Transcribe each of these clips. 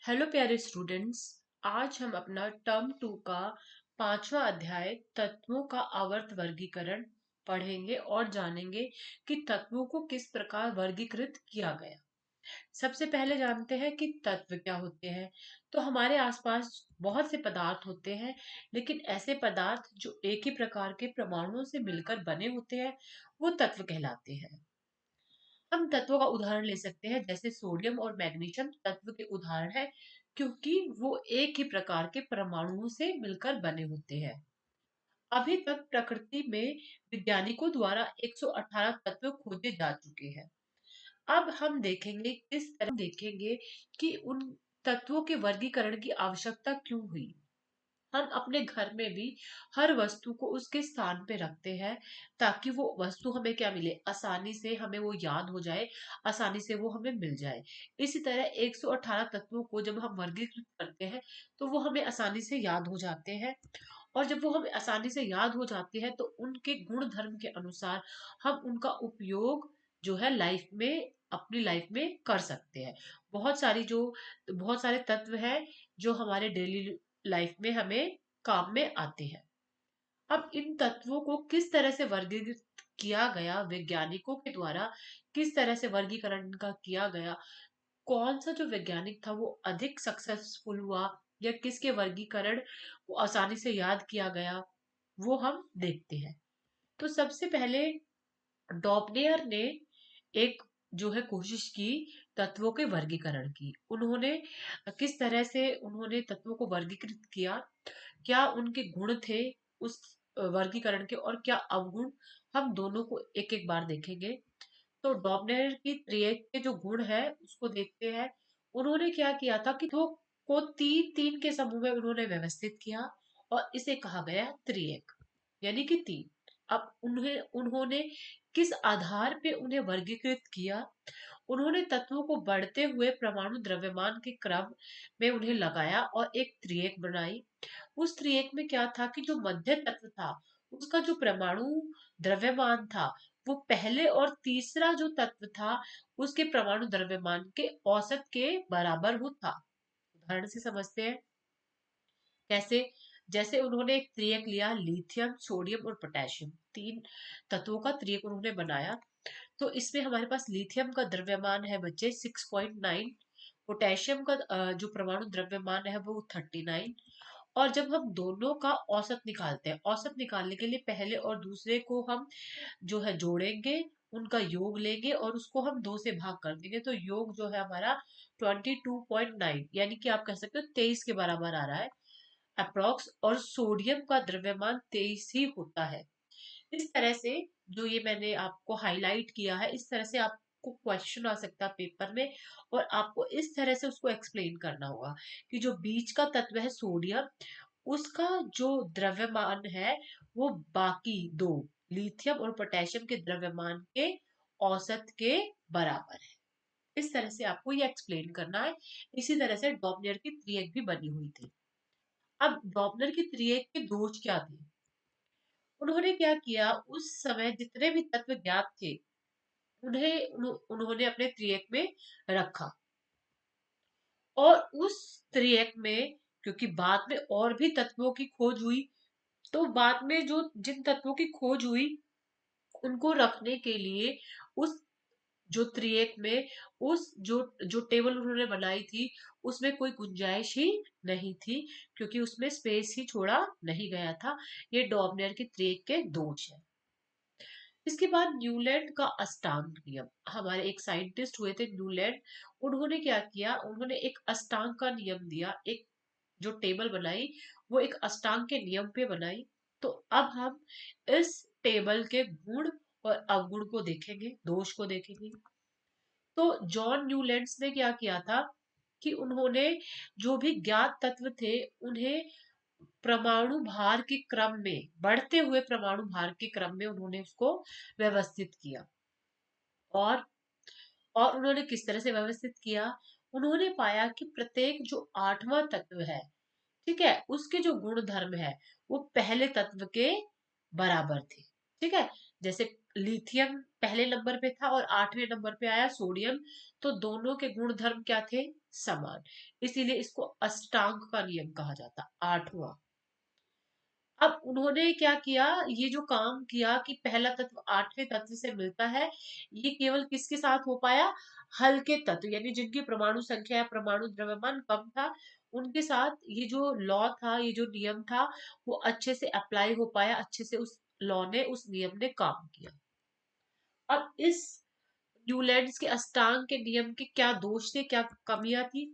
Hello प्यारे students. आज हम अपना टर्म 2 का 5वां अध्याय तत्वों का आवर्त वर्गीकरण पढ़ेंगे और जानेंगे कि तत्वों को किस प्रकार वर्गीकृत किया गया। सबसे पहले जानते हैं कि तत्व क्या होते हैं। तो हमारे आसपास बहुत से पदार्थ होते हैं, लेकिन ऐसे पदार्थ जो एक ही प्रकार के परमाणुओं से मिलकर बने होते हैं वो तत्व कहलाते हैं। हम तत्वों का उदाहरण ले सकते हैं, जैसे सोडियम और मैग्नीशियम तत्व के उदाहरण है, क्योंकि वो एक ही प्रकार के परमाणुओं से मिलकर बने होते हैं। अभी तक प्रकृति में वैज्ञानिकों द्वारा 118 तत्व खोजे जा चुके हैं। अब हम देखेंगे कि उन तत्वों के वर्गीकरण की आवश्यकता क्यों हुई। हम अपने घर में भी हर वस्तु को उसके स्थान पे रखते हैं, ताकि वो वस्तु हमें क्या मिले, आसानी से हमें वो याद हो जाए, आसानी से वो हमें मिल जाए। इसी तरह 118 तत्वों को जब हम वर्गीकृत करते हैं तो वो हमें आसानी से याद हो जाते हैं। और जब वो हमें आसानी से याद हो जाते हैं तो उनके गुण धर्म के अनुसार हम उनका उपयोग जो है लाइफ में, अपनी लाइफ में कर सकते हैं। बहुत सारे तत्व हैं जो हमारे डेली लाइफ में हमें काम में आते हैं। अब इन तत्वों को किस तरह से वर्गीकृत किया गया वैज्ञानिकों के द्वारा, किस तरह से वर्गीकरण इनका किया गया, कौन सा जो वैज्ञानिक था वो अधिक सक्सेसफुल हुआ, या किसके वर्गीकरण को आसानी से याद किया गया, वो हम देखते हैं। तो सबसे पहले डॉपनियर ने एक जो है कोशिश की तत्वों के वर्गीकरण की। उन्होंने किस तरह से उन्होंने तत्वों को वर्गीकृत किया, क्या उनके गुण थे उस वर्गीकरण के, और क्या अवगुण, हम दोनों को एक एक बार देखेंगे। तो डॉपनर की त्रिएक के जो गुण है उसको देखते हैं। उन्होंने क्या किया था कि तो को तीन तीन के समूह में उन्होंने व्यवस्थित किया, और इसे कहा गया त्रिएक, यानी कि तीन। अब उन्हें उन्होंने किस आधार पे उन्हें वर्गीकृत किया। उन्होंने तत्वों को बढ़ते हुए परमाणु द्रव्यमान के क्रम में उन्हें लगाया और एक त्रिएक बनाई। उस त्रिएक में क्या था कि जो मध्य तत्व था उसका जो परमाणु द्रव्यमान था वो पहले और तीसरा जो तत्व था उसके परमाणु द्रव्यमान के औसत के बराबर हो था। उदाहरण से समझते हैं कैसे। जैसे उन्होंने एक त्रिएक लिया, लिथियम सोडियम और पोटेशियम, तीन तत्वों का त्रिएक उन्होंने बनाया। तो इसमें हमारे पास लिथियम का द्रव्यमान है बच्चे 6.9, पोटेशियम का जो परमाणु द्रव्यमान है वो 39। और जब हम दोनों का औसत निकालते हैं, औसत निकालने के लिए पहले और दूसरे को हम जो है जोड़ेंगे, उनका योग लेंगे और उसको हम 2 से भाग कर देंगे, तो योग जो है हमारा 22.9, यानी कि आप कह सकते हो 23 के बराबर आ रहा है अप्रोक्स। और सोडियम का द्रव्यमान 23 ही होता है। इस तरह से जो ये मैंने आपको हाईलाइट किया है, इस तरह से आपको क्वेश्चन आ सकता है पेपर में, और आपको इस तरह से उसको एक्सप्लेन करना होगा कि जो बीच का तत्व है सोडियम, उसका जो द्रव्यमान है वो बाकी दो, लिथियम और पोटेशियम के द्रव्यमान के औसत के बराबर है। इस तरह से आपको ये एक्सप्लेन करना है। इसी तरह से डॉपलर की त्रिएक भी बनी हुई थी। अब डॉपलर की त्रिएक के दोष क्या थे। उन्होंने क्या किया, उस समय जितने भी तत्व ज्ञात थे उन्होंने अपने त्रिएक में रखा। और उस त्रिएक में, क्योंकि बाद में और भी तत्वों की खोज हुई, तो बाद में जो जिन तत्वों की खोज हुई उनको रखने के लिए उस जो त्रिएक में उस जो जो टेबल उन्होंने बनाई थी उसमें कोई गुंजाइश ही नहीं थी, क्योंकि उसमें स्पेस ही छोड़ा नहीं गया था। ये डॉर्नियर के त्रिएक के दोष है। इसके बाद न्यूलैंड का अष्टांग नियम, हमारे एक साइंटिस्ट हुए थे न्यूलैंड। उन्होंने क्या किया, उन्होंने एक अष्टांग का नियम दिया, एक जो टेबल बनाई वो एक अष्टांग के नियम पे बनाई। तो अब हम इस टेबल के गुण और अवगुण को देखेंगे, दोष को देखेंगे। तो जॉन न्यूलैंड्स ने क्या किया था कि उन्होंने जो भी ज्ञात तत्व थे उन्हें परमाणु भार के क्रम में, बढ़ते हुए परमाणु भार के क्रम में उन्होंने उसको व्यवस्थित किया। और और उन्होंने किस तरह से व्यवस्थित किया, उन्होंने पाया कि प्रत्येक जो आठवां तत्व है, ठीक है, उसके जो गुण धर्म है वो पहले तत्व के बराबर थे। ठीक है, जैसे लिथियम पहले नंबर पे था और 8वें नंबर पे आया सोडियम। तो दोनों के गुण धर्म क्या थे? समान। इसीलिए इसको अष्टांग का नियम कहा जाता, आठवां। अब उन्होंने क्या किया, ये जो काम किया कि पहला तत्व आठवें तत्व से मिलता है, ये केवल किसके साथ हो पाया? हल्के तत्व, यानी जिनकी परमाणु संख्या या परमाणु द्रव्यमान कम था, उनके साथ ये जो लॉ था, ये जो नियम था, वो अच्छे से अप्लाई हो पाया, अच्छे से उस लॉ ने, उस नियम ने काम किया। अब इस न्यूलैंड्स के अष्टांग के नियम के क्या दोष थे, क्या कमियां थी?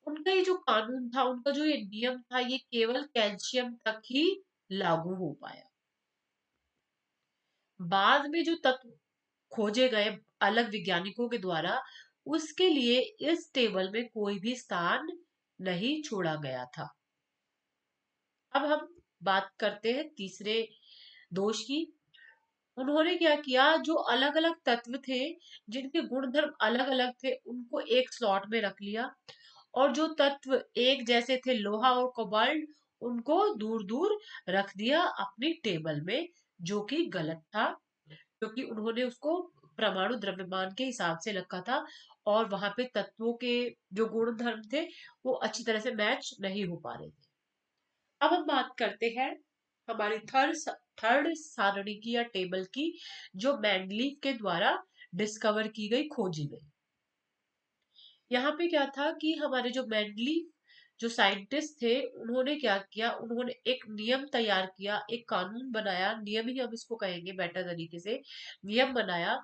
उनका ये जो कानून था, उनका जो ये नियम था, ये केवल कैल्शियम तक ही लागू हो पाया। बाद में जो तत्व खोजे गए अलग वैज्ञानिकों के द्वारा, उसके लिए इस टेबल में कोई भी स्थान नहीं छोड़ा गया था। अब हम बात करते हैं तीसरे दोष की। उन्होंने क्या किया, जो अलग अलग तत्व थे, जिनके गुणधर्म अलग अलग थे, उनको एक स्लॉट में रख लिया, और जो तत्व एक जैसे थे, लोहा और कोबाल्ट, उनको दूर दूर रख दिया अपनी टेबल में, जो कि गलत था, क्योंकि उन्होंने उसको परमाणु द्रव्यमान के हिसाब से रखा था, और वहां पे तत्वों के जो गुण धर्म थे, वो अच्छी तरह से मैच नहीं हो पा रहे थे। अब हम बात करते हैं हमारी थर्ड सारणी की या टेबल की, जो मैंडलीफ के द्वारा डिस्कवर की गई, खोजी गई। यहाँ पे क्या था कि हमारे जो मैंडलीफ जो साइंटिस्ट थे, उन्होंने क्या किया, उन्होंने एक नियम तैयार किया, एक कानून बनाया, नियम ही हम इसको कहेंगे बेटर तरीके से, नियम बनाया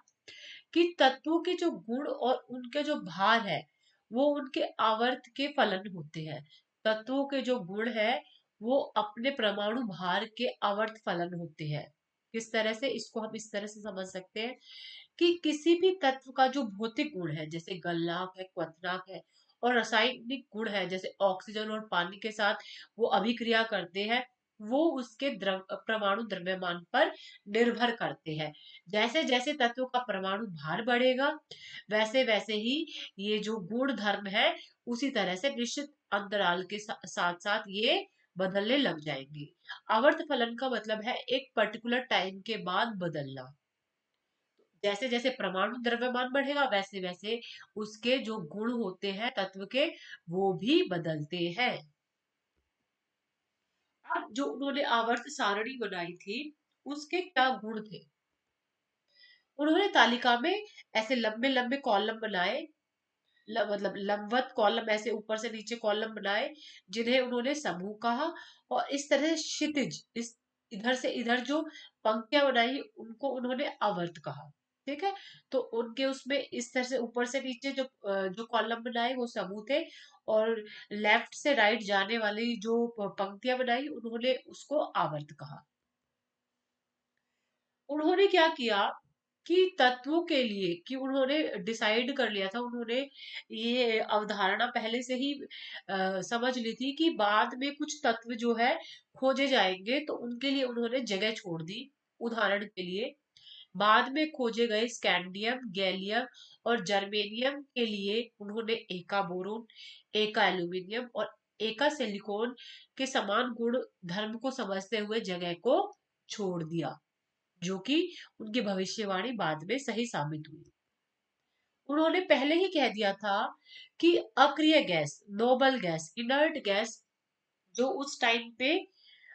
कि तत्वों के जो गुण और उनके जो भार है, वो उनके आवर्त के फलन होते हैं। तत्वों के जो गुण है, वो अपने परमाणु भार के आवर्त फलन होते हैं। किस तरह से? इसको हम इस तरह से समझ सकते हैं कि किसी भी तत्व का जो भौतिक गुण है, जैसे गलनांक है, क्वथनांक है, और रासायनिक गुण है, जैसे ऑक्सीजन और पानी के साथ वो अभिक्रिया करते हैं, वो उसके परमाणु द्रव्यमान पर निर्भर करते हैं। जैसे जैसे तत्व का परमाणु भार बढ़ेगा, वैसे वैसे ही ये जो गुण धर्म है, उसी तरह से निश्चित अंतराल के साथ साथ ये बदलने लग जाएंगे। आवर्त फलन का मतलब है एक पर्टिकुलर टाइम के बाद बदलना। जैसे जैसे परमाणु द्रव्यमान बढ़ेगा, वैसे वैसे उसके जो गुण होते हैं तत्व के, वो भी बदलते हैं। अब जो उन्होंने आवर्त सारणी बनाई थी, उसके क्या गुण थे? उन्होंने तालिका में ऐसे लंबे लंबे कॉलम बनाए, मतलब लंबवत कॉलम, ऐसे ऊपर से नीचे कॉलम बनाए, जिन्हें उन्होंने समूह कहा। और इस तरह क्षितिज, इस इधर से इधर जो पंक्तियां बनाई, उनको उन्होंने आवर्त कहा। ठीक है। तो उनके उसमें इस तरह से ऊपर से नीचे जो कॉलम बनाए, वो समूह थे, और लेफ्ट से राइट जाने वाली जो पंक्तियां बनाई, उन्होंने उसको आवर्त कहा। उन्होंने क्या किया कि तत्वों के लिए, कि उन्होंने डिसाइड कर लिया था, उन्होंने ये अवधारणा पहले से ही समझ ली थी कि बाद में कुछ तत्व जो है खोजे जाएंगे, तो उनके लिए उन्होंने जगह छोड़ दी। उदाहरण के लिए, बाद में खोजे गए स्कैंडियम, गैलियम और जर्मेनियम के लिए उन्होंने एका बोरोन, एका एल्यूमिनियम और एका सिलिकॉन के समान गुण धर्म को समझते हुए जगह को छोड़ दिया, जो कि उनकी भविष्यवाणी बाद में सही साबित हुई। उन्होंने पहले ही कह दिया था कि अक्रिय gas, noble gas, inert gas, जो उस टाइम पे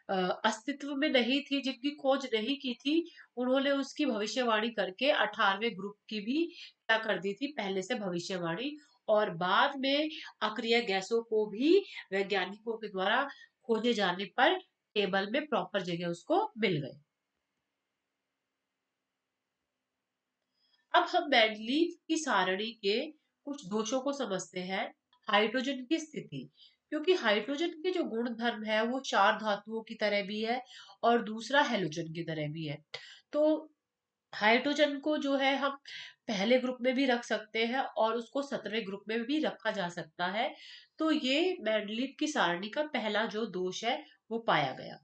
अ, अस्तित्व में नहीं थी, जिनकी खोज नहीं की थी, उन्होंने उसकी भविष्यवाणी करके 18वें ग्रुप की भी क्या कर दी थी, पहले से भविष्यवाणी। और बाद में अक्रिय गैसों को भी वैज्ञानिकों के द्वारा खोजे जाने पर टेबल में प्रॉपर जगह उसको मिल गई। अब हम मेंडलीव की सारणी के कुछ दोषों को समझते हैं। हाइड्रोजन की स्थिति, क्योंकि हाइड्रोजन के जो गुण धर्म है, वो चार धातुओं की तरह भी है, और दूसरा हेलोजन की तरह भी है। तो हाइड्रोजन को जो है हम पहले ग्रुप में भी रख सकते हैं, और उसको 17वें ग्रुप में भी रखा जा सकता है। तो ये मेंडलीव की सारणी का पहला जो दोष है, वो पाया गया।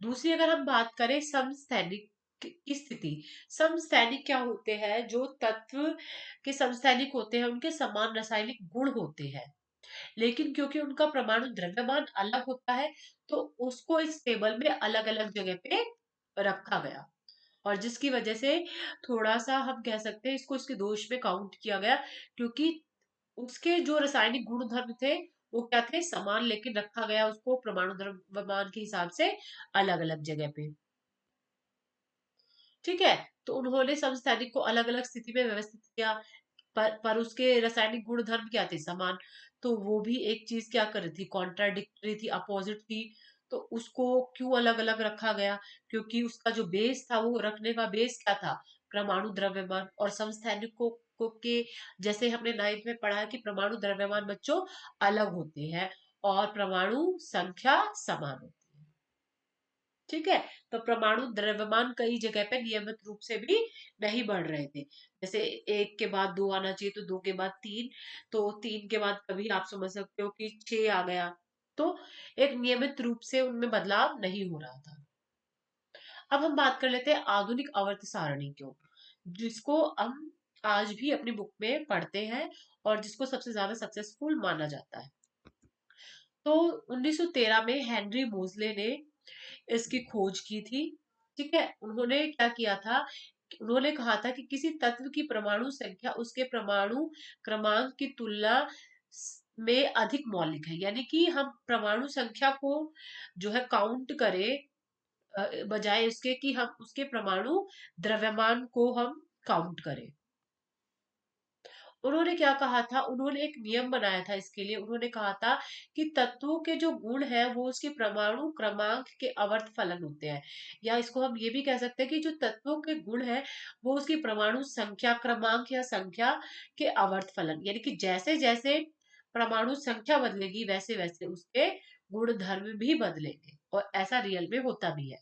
दूसरी अगर हम बात करें समस्थैनिक की स्थिति, समस्थैनिक क्या होते हैं? जो तत्व के समस्थैनिक होते हैं, उनके समान रासायनिक गुण होते हैं, लेकिन क्योंकि उनका परमाणु द्रव्यमान अलग होता है, तो उसको इस टेबल में अलग अलग जगह पे रखा गया। और जिसकी वजह से थोड़ा सा हम कह सकते हैं इसको इसके दोष में काउंट किया गया, क्योंकि उसके जो रासायनिक गुण धर्म थे वो क्या थे, समान, लेकिन रखा गया उसको परमाणु द्रव्यमान के हिसाब से अलग अलग जगह पे। ठीक है। तो उन्होंने समस्थैनिक को अलग अलग स्थिति में व्यवस्थित किया, पर उसके रासायनिक गुण धर्म क्या थे, समान। तो वो भी एक चीज क्या कर रही थी, कॉन्ट्राडिक्टरी थी, अपोजिट थी। तो उसको क्यों अलग अलग रखा गया, क्योंकि उसका जो बेस था, वो रखने का बेस क्या था, परमाणु द्रव्यमान। और समस्थैनिक को के जैसे हमने 9th में पढ़ा है कि परमाणु द्रव्यमान बच्चों अलग होते हैं और परमाणु संख्या समान होती है। ठीक है। तो परमाणु द्रव्यमान कई जगह पे नियमित रूप से भी नहीं बढ़ रहे थे, जैसे एक के बाद दो आना चाहिए तो दो के बाद तीन, तो तीन के बाद कभी आप समझ सकते हो कि छह आ गया। तो एक नियमित रूप से उनमें बदलाव नहीं हो रहा था। अब हम बात कर लेते हैं आधुनिक आवर्त सारणी क्यों, जिसको हम आज भी अपनी बुक में पढ़ते हैं और जिसको सबसे ज्यादा सक्सेसफुल माना जाता है। तो 1913 में हेनरी मोजले ने इसकी खोज की थी। ठीक है। उन्होंने क्या किया था, उन्होंने कहा था कि किसी तत्व की परमाणु संख्या उसके परमाणु क्रमांक की तुलना में अधिक मौलिक है, यानी कि हम परमाणु संख्या को जो है काउंट करें, बजाय इसके कि हम उसके परमाणु द्रव्यमान को हम काउंट करें। उन्होंने क्या कहा था, उन्होंने एक नियम बनाया था इसके लिए। उन्होंने कहा था कि तत्वों के जो गुण है वो उसके परमाणु क्रमांक के आवर्त फलन होते हैं, या इसको हम ये भी कह सकते हैं कि जो तत्वों के गुण है वो उसकी परमाणु संख्या क्रमांक या संख्या के आवर्त फलन, यानी कि जैसे जैसे परमाणु संख्या बदलेगी वैसे वैसे उसके गुण धर्म भी बदलेंगे, और ऐसा रियल में होता भी है।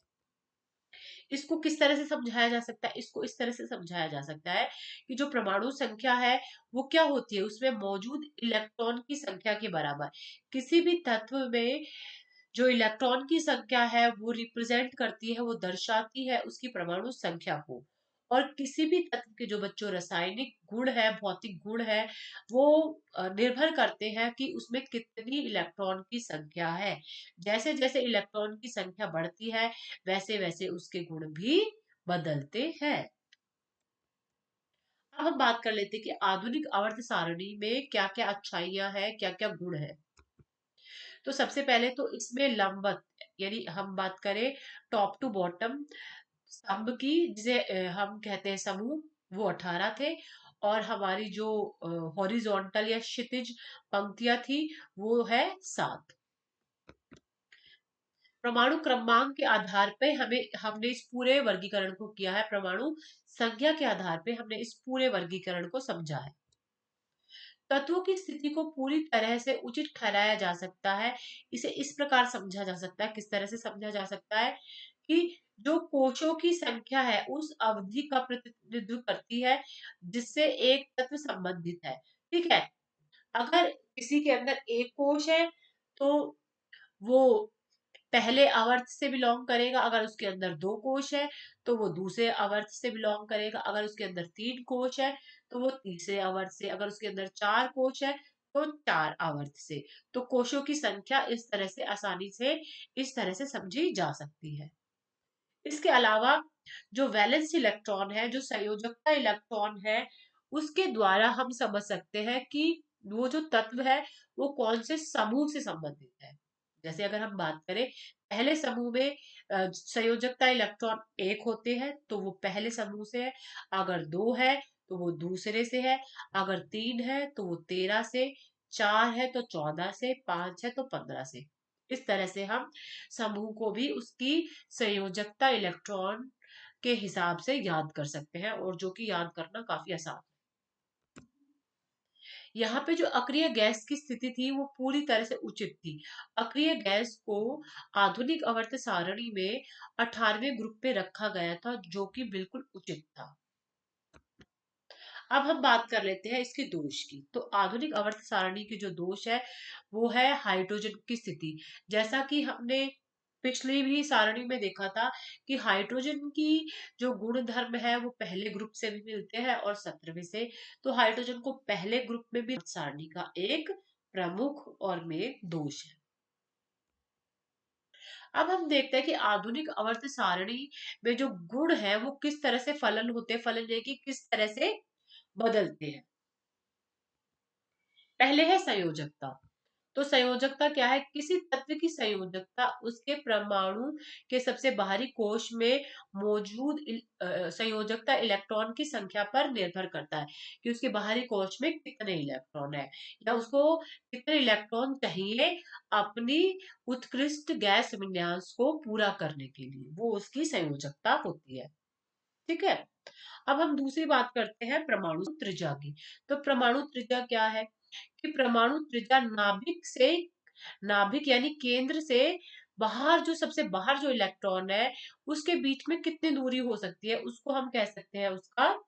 इसको किस तरह से समझाया जा सकता है, इसको इस तरह से समझाया जा सकता है कि जो परमाणु संख्या है वो क्या होती है, उसमें मौजूद इलेक्ट्रॉन की संख्या के बराबर। किसी भी तत्व में जो इलेक्ट्रॉन की संख्या है वो रिप्रेजेंट करती है, वो दर्शाती है उसकी परमाणु संख्या को। और किसी भी तत्व के जो बच्चों रासायनिक गुण है, भौतिक गुण है, वो निर्भर करते हैं कि उसमें कितनी इलेक्ट्रॉन की संख्या है। जैसे जैसे इलेक्ट्रॉन की संख्या बढ़ती है वैसे वैसे उसके गुण भी बदलते हैं। अब हम बात कर लेते हैं कि आधुनिक आवर्त सारणी में क्या क्या अच्छाइयां हैं, क्या क्या गुण है। तो सबसे पहले तो इसमें लंबवत, यानी हम बात करें टॉप टू बॉटम स्तंभ की, जिसे हम कहते हैं समूह, वो 18 थे। और हमारी जो हॉरिजॉन्टल या क्षितिज पंक्तियां थी वो है 7। परमाणु क्रमांक के आधार पे हमें हमने इस पूरे वर्गीकरण को किया है, परमाणु संख्या के आधार पे हमने इस पूरे वर्गीकरण को समझा है। तत्वों की स्थिति को पूरी तरह से उचित ठहराया जा सकता है। इसे इस प्रकार समझा जा सकता है, किस तरह से समझा जा सकता है कि जो कोशों की संख्या है उस अवधि का प्रतिनिधित्व करती है जिससे एक तत्व संबंधित है। ठीक है। अगर किसी के अंदर एक कोश है तो वो पहले आवर्त से बिलोंग करेगा, अगर उसके अंदर दो कोश है तो वो दूसरे आवर्त से बिलोंग करेगा, अगर उसके अंदर तीन कोश है तो वो तीसरे आवर्त से, अगर उसके अंदर चार कोश है तो चार आवर्त से। तो कोशों की संख्या इस तरह से आसानी से इस तरह से समझी जा सकती है। इसके अलावा जो वैलेंस इलेक्ट्रॉन है, जो संयोजकता इलेक्ट्रॉन है, उसके द्वारा हम समझ सकते हैं कि वो जो तत्व है वो कौन से समूह से संबंधित है। जैसे अगर हम बात करें पहले समूह में संयोजकता इलेक्ट्रॉन एक होते हैं तो वो पहले समूह से है, अगर दो है तो वो दूसरे से है, अगर तीन है तो वो 13 से, चार है तो 14 से, पांच है तो 15 से। इस तरह से हम समूह को भी उसकी संयोजकता इलेक्ट्रॉन के हिसाब से याद कर सकते हैं, और जो कि याद करना काफी आसान है। यहाँ पे जो अक्रिय गैस की स्थिति थी वो पूरी तरह से उचित थी। अक्रिय गैस को आधुनिक आवर्त सारणी में 18वें ग्रुप पे रखा गया था, जो कि बिल्कुल उचित था। अब हम बात कर लेते हैं इसके दोष की। तो आधुनिक आवर्त सारणी के जो दोष है वो है हाइड्रोजन की स्थिति। जैसा कि हमने पिछली भी सारणी में देखा था कि हाइड्रोजन की जो गुण धर्म है वो पहले ग्रुप से भी मिलते हैं और 17वें से। तो हाइड्रोजन को पहले ग्रुप में भी सारणी का एक प्रमुख और मेन दोष है। अब हम देखते हैं कि आधुनिक आवर्त सारणी में जो गुण है वो किस तरह से फलन होते हैं, फलन ये कि किस तरह से बदलते हैं। पहले है संयोजकता। तो संयोजकता क्या है? किसी तत्व की संयोजकता उसके परमाणु के सबसे बाहरी कोश में मौजूद संयोजकता इलेक्ट्रॉन की संख्या पर निर्भर करता है कि उसके बाहरी कोश में कितने इलेक्ट्रॉन है, या उसको कितने इलेक्ट्रॉन चाहिए अपनी उत्कृष्ट गैस विन्यास को पूरा करने के लिए, वो उसकी संयोजकता होती है। ठीक है। अब हम दूसरी बात करते हैं परमाणु त्रिज्या की। तो परमाणु त्रिज्या क्या है? कि परमाणु त्रिज्या नाभिक यानी केंद्र से बाहर, जो सबसे बाहर जो इलेक्ट्रॉन है उसके बीच में कितनी दूरी हो सकती है, उसको हम कह सकते हैं उसका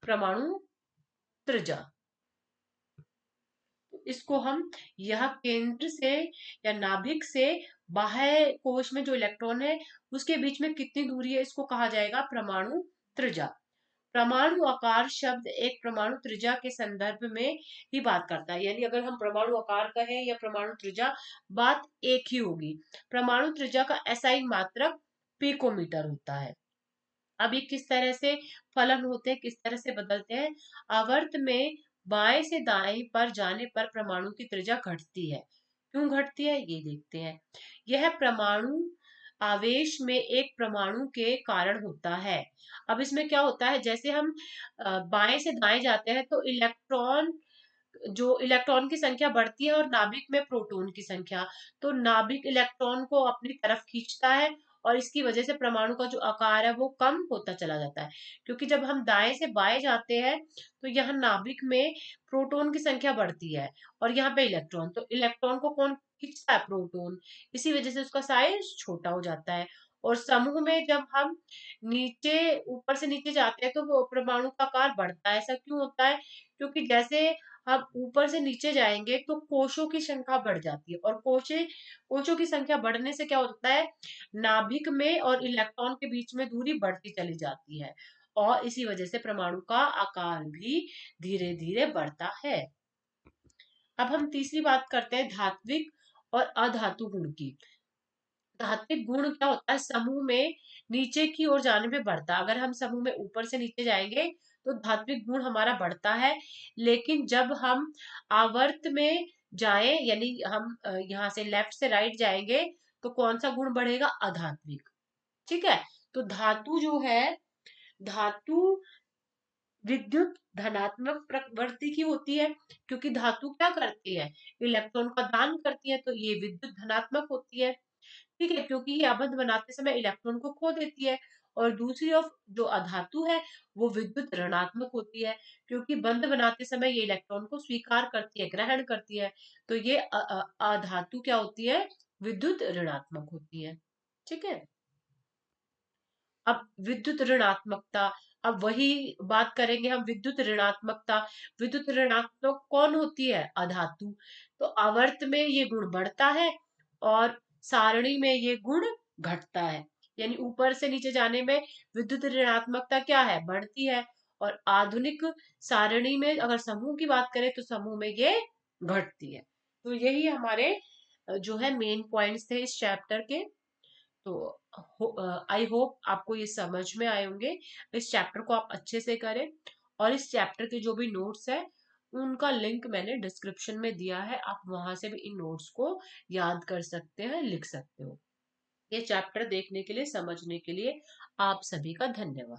परमाणु त्रिज्या। तो इसको हम, यह केंद्र से या नाभिक से बाह्य कोश में जो इलेक्ट्रॉन है उसके बीच में कितनी दूरी है, इसको कहा जाएगा परमाणु त्रिज्या। परमाणु आकार शब्द एक परमाणु त्रिज्या के संदर्भ में ही बात करता है, यानी अगर हम परमाणु आकार कहें या परमाणु त्रिज्या, बात एक ही होगी। परमाणु त्रिज्या का एसआई मात्रक पिकोमीटर होता है। अब ये किस तरह से फलन होते हैं, किस तरह से बदलते हैं? आवर्त में बाएं से दाएं पर जाने पर परमाणु की त्रिज्या घटती है। क्यों घटती है ये देखते हैं। यह परमाणु आवेश में एक परमाणु के कारण होता है। अब इसमें क्या होता है, जैसे हम बाएं से दाएं जाते हैं तो इलेक्ट्रॉन की संख्या बढ़ती है और नाभिक में प्रोटॉन की संख्या। तो नाभिक इलेक्ट्रॉन को अपनी तरफ खींचता है और इसकी वजह से परमाणु का जो आकार है वो कम होता चला जाता है। क्योंकि जब हम दाएं से बाएं जाते हैं तो यहाँ नाभिक में प्रोटॉन की संख्या बढ़ती है और यहाँ पे इलेक्ट्रॉन, तो इलेक्ट्रॉन को कौन खींचता है? प्रोटॉन। इसी वजह से उसका साइज छोटा हो जाता है। और समूह में जब हम नीचे ऊपर से नीचे जाते हैं तो वो परमाणु का आकार बढ़ता है। ऐसा क्यों होता है? क्योंकि जैसे हम ऊपर से नीचे जाएंगे तो कोशों की संख्या बढ़ जाती है, और कोशों की संख्या बढ़ने से क्या होता है? नाभिक में और इलेक्ट्रॉन के बीच में दूरी बढ़ती चली जाती है, और इसी वजह से परमाणु का आकार भी धीरे धीरे बढ़ता है। अब हम तीसरी बात करते हैं धात्विक और अधातु गुण की। धात्विक गुण क्या होता है? समूह में नीचे की ओर जाने पे बढ़ता है। अगर हम समूह में ऊपर से नीचे जाएंगे तो धात्विक गुण हमारा बढ़ता है। लेकिन जब हम आवर्त में जाएं, यानी हम यहाँ से लेफ्ट से राइट जाएंगे, तो कौन सा गुण बढ़ेगा? अधात्विक। ठीक है। तो धातु जो है, धातु विद्युत धनात्मक प्रवृत्ति की होती है, क्योंकि धातु क्या करती है? इलेक्ट्रॉन का दान करती है, तो ये विद्युत धनात्मक होती है। ठीक है, क्योंकि ये अबंध बनाते समय इलेक्ट्रॉन को खो देती है। और दूसरी ओर जो अधातु है वो विद्युत ऋणात्मक होती है, क्योंकि बंध बनाते समय ये इलेक्ट्रॉन को स्वीकार करती है, ग्रहण करती है। तो ये अधातु क्या होती है? विद्युत ऋणात्मक होती है। ठीक है। अब विद्युत ऋणात्मकता, अब वही बात करेंगे हम, विद्युत ऋणात्मकता। विद्युत ऋणात्मक कौन होती है? अधातु। तो आवर्त में ये गुण बढ़ता है और सारणी में ये गुण घटता है। यानी ऊपर से नीचे जाने में विद्युत ऋणात्मकता क्या है? बढ़ती है। और आधुनिक सारणी में अगर समूह की बात करें तो समूह में ये घटती है। तो यही हमारे जो है मेन पॉइंट्स थे इस चैप्टर के। तो आई होप आपको ये समझ में आए होंगे। इस चैप्टर को आप अच्छे से करें, और इस चैप्टर के जो भी नोट्स है उनका लिंक मैंने डिस्क्रिप्शन में दिया है, आप वहां से भी इन नोट्स को याद कर सकते हैं, लिख सकते हो। ये चैप्टर देखने के लिए, समझने के लिए आप सभी का धन्यवाद।